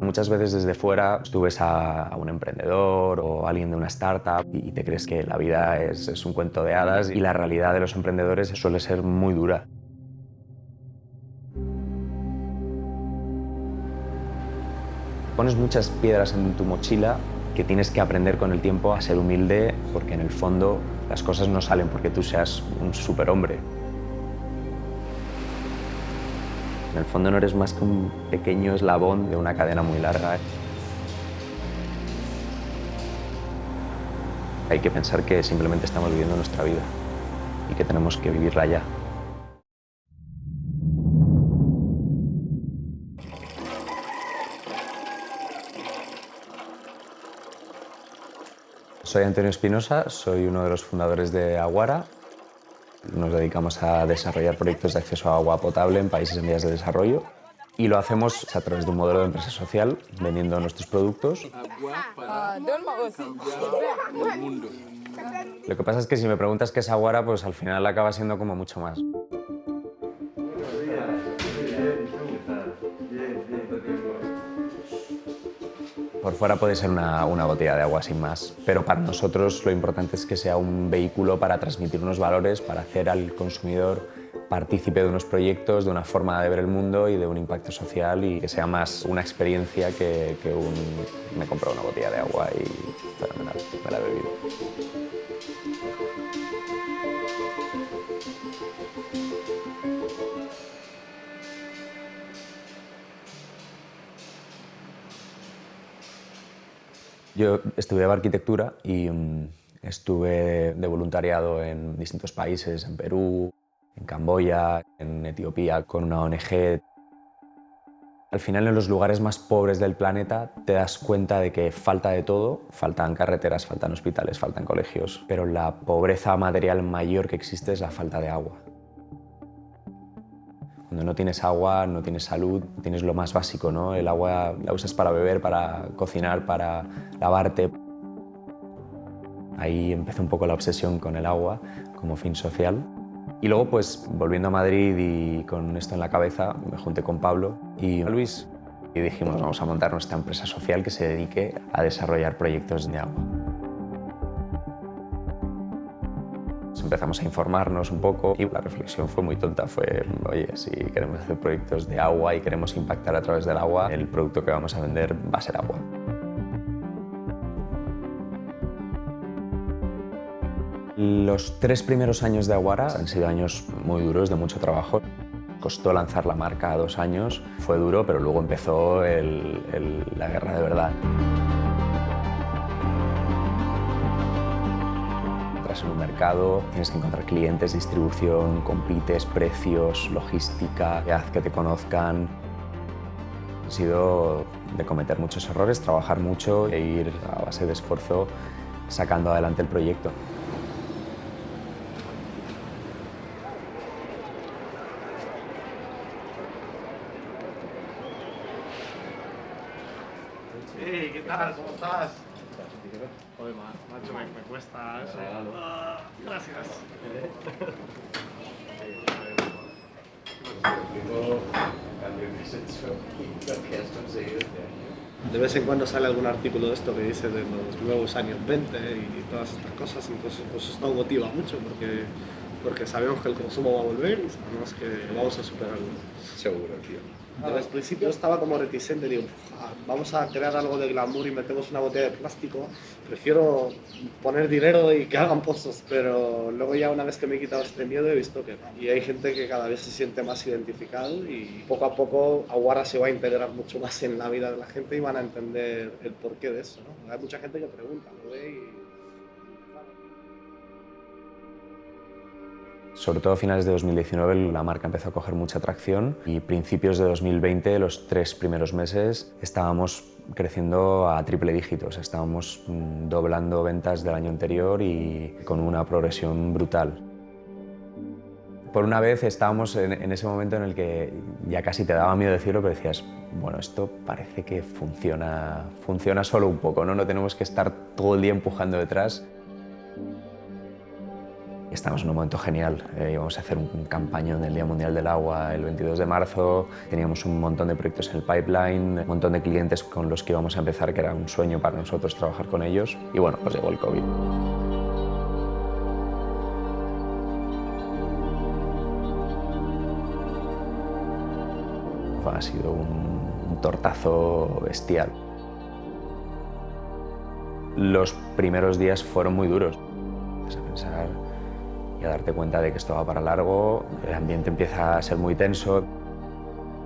Muchas veces desde fuera tú ves a un emprendedor o alguien de una startup y te crees que la vida es un cuento de hadas y la realidad de los emprendedores suele ser muy dura. Pones muchas piedras en tu mochila que tienes que aprender con el tiempo a ser humilde porque en el fondo las cosas no salen porque tú seas un superhombre. En el fondo no eres más que un pequeño eslabón de una cadena muy larga. Hay que pensar que simplemente estamos viviendo nuestra vida y que tenemos que vivirla ya. Soy Antonio Espinosa, soy uno de los fundadores de Aguara. Nos dedicamos a desarrollar proyectos de acceso a agua potable en países en vías de desarrollo y lo hacemos a través de un modelo de empresa social, vendiendo nuestros productos. Lo que pasa es que si me preguntas qué es Aguara, pues al final acaba siendo como mucho más. Por fuera puede ser una botella de agua sin más, pero para nosotros lo importante es que sea un vehículo para transmitir unos valores, para hacer al consumidor partícipe de unos proyectos, de una forma de ver el mundo y de un impacto social y que sea más una experiencia que me compro una botella de agua y fenomenal, me la he bebido. Yo estudiaba arquitectura y estuve de voluntariado en distintos países, en Perú, en Camboya, en Etiopía, con una ONG. Al final, en los lugares más pobres del planeta te das cuenta de que falta de todo, faltan carreteras, faltan hospitales, faltan colegios, pero la pobreza material mayor que existe es la falta de agua. Cuando no tienes agua, no tienes salud, tienes lo más básico, ¿no? El agua la usas para beber, para cocinar, para lavarte. Ahí empezó un poco la obsesión con el agua como fin social. Y luego, pues, volviendo a Madrid y con esto en la cabeza, me junté con Pablo y Luis y dijimos, vamos a montar nuestra empresa social que se dedique a desarrollar proyectos de agua. Empezamos a informarnos un poco y la reflexión fue muy tonta, fue, oye, si queremos hacer proyectos de agua y queremos impactar a través del agua, el producto que vamos a vender va a ser agua. Los 3 primeros años de Aguara han sido años muy duros, de mucho trabajo. Costó lanzar la marca a 2 años, fue duro, pero luego empezó la guerra de verdad. Entras en un mercado, tienes que encontrar clientes, distribución, compites, precios, logística, haz que te conozcan. Ha sido de cometer muchos errores, trabajar mucho e ir a base de esfuerzo sacando adelante el proyecto. Hey, ¿qué tal? ¿Cómo estás? Joder, macho, me cuesta eso. Gracias. De vez en cuando sale algún artículo de esto que dice de los nuevos años 20 y todas estas cosas, entonces pues esto motiva mucho porque sabemos que el consumo va a volver y sabemos que vamos a superarlo. Seguro, tío. Al principio estaba como reticente, digo, vamos a crear algo de glamour y metemos una botella de plástico, prefiero poner dinero y que hagan pozos, pero luego ya una vez que me he quitado este miedo he visto que no. Y hay gente que cada vez se siente más identificado y poco a poco Aguara se va a integrar mucho más en la vida de la gente y van a entender el porqué de eso, ¿no? Hay mucha gente que pregunta, lo ve y... Sobre todo a finales de 2019 la marca empezó a coger mucha atracción y principios de 2020, los 3 primeros meses, estábamos creciendo a triple dígitos, estábamos doblando ventas del año anterior y con una progresión brutal. Por una vez estábamos en ese momento en el que ya casi te daba miedo decirlo, pero decías, bueno, esto parece que funciona solo un poco, ¿no? No tenemos que estar todo el día empujando detrás. Estamos en un momento genial. Íbamos a hacer un campañón del Día Mundial del Agua el 22 de marzo. Teníamos un montón de proyectos en el pipeline, un montón de clientes con los que íbamos a empezar, que era un sueño para nosotros trabajar con ellos. Y bueno, pues llegó el COVID. Ha sido un tortazo bestial. Los primeros días fueron muy duros. Empiezas a pensar y a darte cuenta de que esto va para largo, el ambiente empieza a ser muy tenso.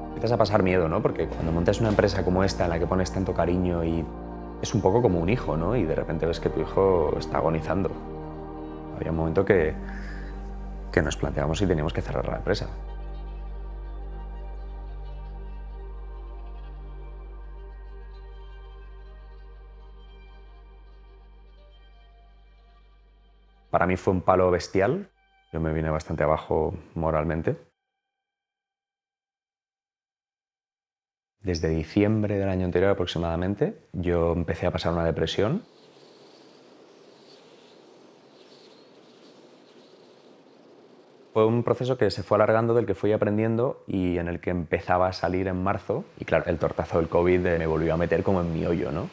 Empiezas a pasar miedo, ¿no? Porque cuando montas una empresa como esta en la que pones tanto cariño y es un poco como un hijo, ¿no? Y de repente ves que tu hijo está agonizando. Había un momento que nos planteamos si teníamos que cerrar la empresa. Para mí fue un palo bestial. Yo me vine bastante abajo moralmente. Desde diciembre del año anterior aproximadamente, yo empecé a pasar una depresión. Fue un proceso que se fue alargando, del que fui aprendiendo y en el que empezaba a salir en marzo. Y claro, el tortazo del COVID me volvió a meter como en mi hoyo, ¿no?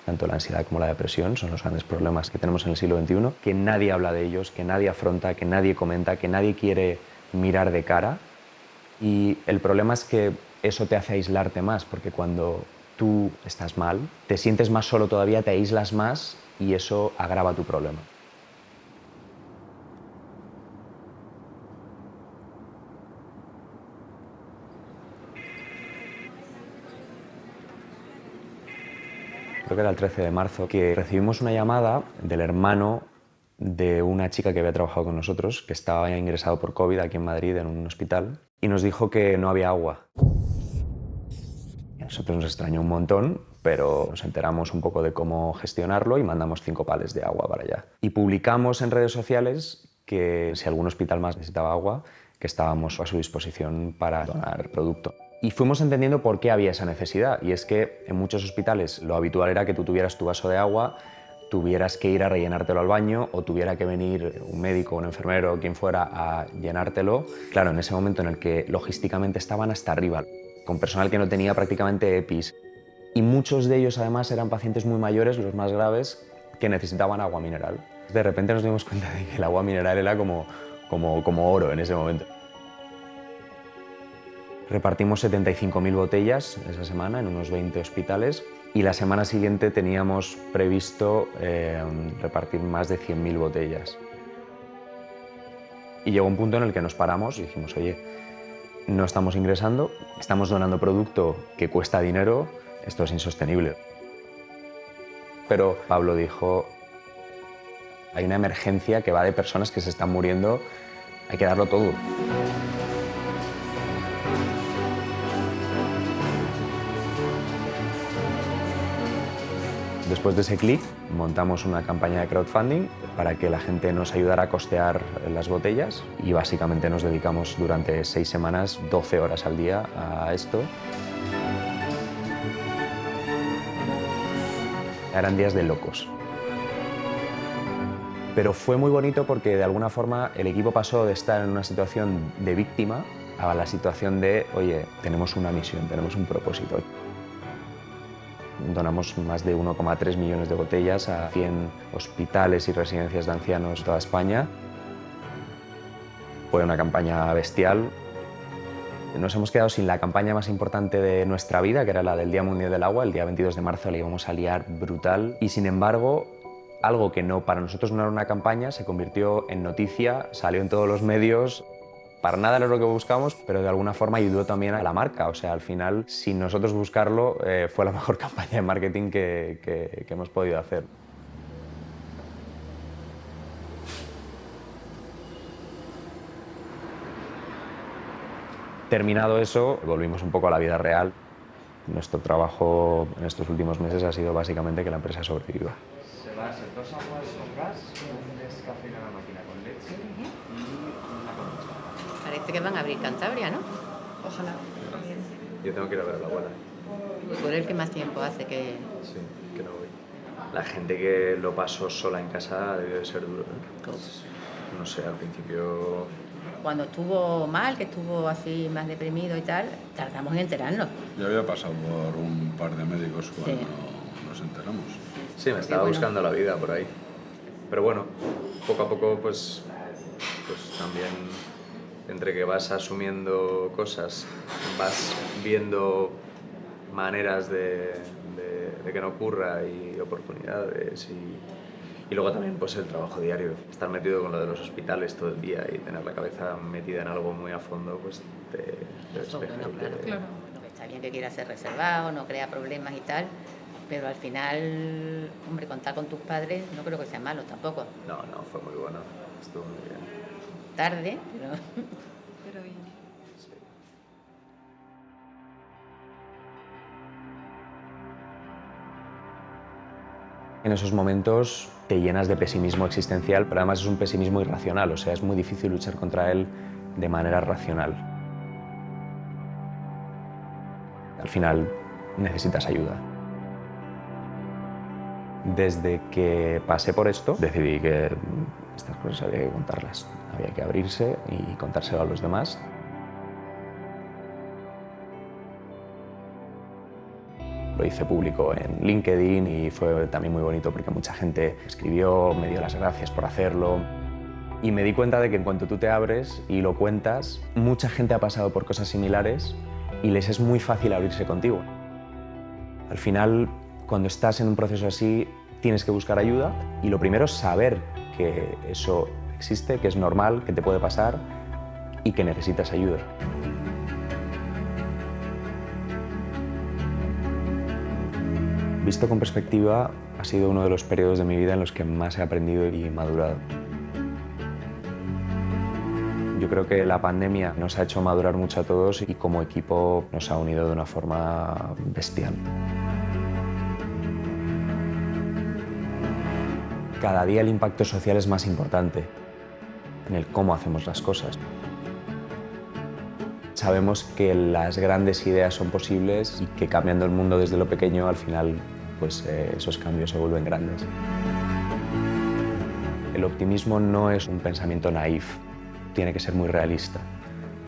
Tanto la ansiedad como la depresión son los grandes problemas que tenemos en el siglo XXI, que nadie habla de ellos, que nadie afronta, que nadie comenta, que nadie quiere mirar de cara. Y el problema es que eso te hace aislarte más, porque cuando tú estás mal, te sientes más solo todavía, te aíslas más y eso agrava tu problema. Creo que era el 13 de marzo, que recibimos una llamada del hermano de una chica que había trabajado con nosotros, que estaba ingresado por COVID aquí en Madrid en un hospital, y nos dijo que no había agua. Y a nosotros nos extrañó un montón, pero nos enteramos un poco de cómo gestionarlo y mandamos 5 pales de agua para allá. Y publicamos en redes sociales que si algún hospital más necesitaba agua, que estábamos a su disposición para donar producto. Y fuimos entendiendo por qué había esa necesidad, y es que en muchos hospitales lo habitual era que tú tuvieras tu vaso de agua, tuvieras que ir a rellenártelo al baño o tuviera que venir un médico, un enfermero o quien fuera a llenártelo. Claro, en ese momento en el que logísticamente estaban hasta arriba, con personal que no tenía prácticamente EPIs. Y muchos de ellos además eran pacientes muy mayores, los más graves, que necesitaban agua mineral. De repente nos dimos cuenta de que el agua mineral era como oro en ese momento. Repartimos 75.000 botellas esa semana en unos 20 hospitales y la semana siguiente teníamos previsto repartir más de 100.000 botellas. Y llegó un punto en el que nos paramos y dijimos, oye, no estamos ingresando, estamos donando producto que cuesta dinero, esto es insostenible. Pero Pablo dijo, hay una emergencia que va de personas que se están muriendo, hay que darlo todo. Después de ese clic, montamos una campaña de crowdfunding para que la gente nos ayudara a costear las botellas y básicamente nos dedicamos durante 6 semanas, 12 horas al día a esto. Eran días de locos. Pero fue muy bonito porque de alguna forma el equipo pasó de estar en una situación de víctima a la situación de, oye, tenemos una misión, tenemos un propósito. Donamos más de 1,3 millones de botellas a 100 hospitales y residencias de ancianos de toda España. Fue una campaña bestial. Nos hemos quedado sin la campaña más importante de nuestra vida, que era la del Día Mundial del Agua. El día 22 de marzo la íbamos a liar brutal. Y sin embargo, algo que para nosotros no era una campaña, se convirtió en noticia, salió en todos los medios. Para nada era lo que buscábamos, pero de alguna forma ayudó también a la marca. O sea, al final, sin nosotros buscarlo, fue la mejor campaña de marketing que hemos podido hacer. Terminado eso, volvimos un poco a la vida real. Nuestro trabajo en estos últimos meses ha sido básicamente que la empresa sobreviva. Se va a hacer 2 aguas con gas, un descafé a la máquina con leche y una con leche. Parece que van a abrir Cantabria, ¿no? Ojalá. Yo tengo que ir a ver a la abuela. Por el que más tiempo hace que... Sí, que no voy. La gente que lo pasó sola en casa debió de ser duro, ¿eh? No sé, al principio... Cuando estuvo mal, que estuvo así más deprimido y tal, tardamos en enterarnos. Yo había pasado por un par de médicos cuando Sí. nos enteramos. Sí, me estaba bueno. buscando la vida por ahí. Pero bueno, poco a poco pues también entre que vas asumiendo cosas, vas viendo maneras de que no ocurra y oportunidades y luego también pues el trabajo diario, estar metido con lo de los hospitales todo el día y tener la cabeza metida en algo muy a fondo pues te Eso, despeja bueno, y te- claro. Lo que está bien que quiera ser reservado, no crea problemas y tal, pero al final, hombre, contar con tus padres no creo que sea malo tampoco. No, fue muy bueno, estuvo muy bien. Tarde, pero... Pero bien. En esos momentos te llenas de pesimismo existencial, pero además es un pesimismo irracional, o sea, es muy difícil luchar contra él de manera racional. Al final necesitas ayuda. Desde que pasé por esto, decidí que estas cosas había que contarlas, había que abrirse y contárselo a los demás. Lo hice público en LinkedIn y fue también muy bonito porque mucha gente escribió, me dio las gracias por hacerlo. Y me di cuenta de que en cuanto tú te abres y lo cuentas, mucha gente ha pasado por cosas similares y les es muy fácil abrirse contigo. Al final, cuando estás en un proceso así, tienes que buscar ayuda y lo primero es saber que eso existe, que es normal, que te puede pasar y que necesitas ayuda. Visto con perspectiva, ha sido uno de los periodos de mi vida en los que más he aprendido y madurado. Yo creo que la pandemia nos ha hecho madurar mucho a todos y como equipo nos ha unido de una forma bestial. Cada día el impacto social es más importante en el cómo hacemos las cosas. Sabemos que las grandes ideas son posibles y que cambiando el mundo desde lo pequeño, al final, pues esos cambios se vuelven grandes. El optimismo no es un pensamiento naif, tiene que ser muy realista.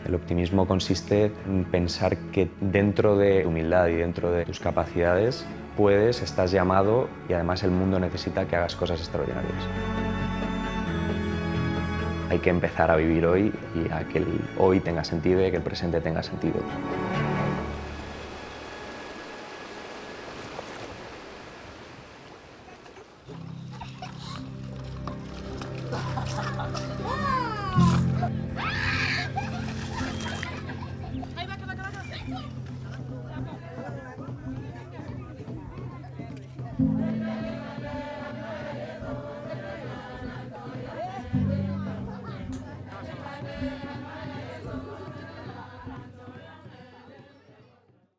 El optimismo consiste en pensar que dentro de tu humildad y dentro de tus capacidades puedes, estás llamado y además el mundo necesita que hagas cosas extraordinarias. Hay que empezar a vivir hoy y a que el hoy tenga sentido y que el presente tenga sentido.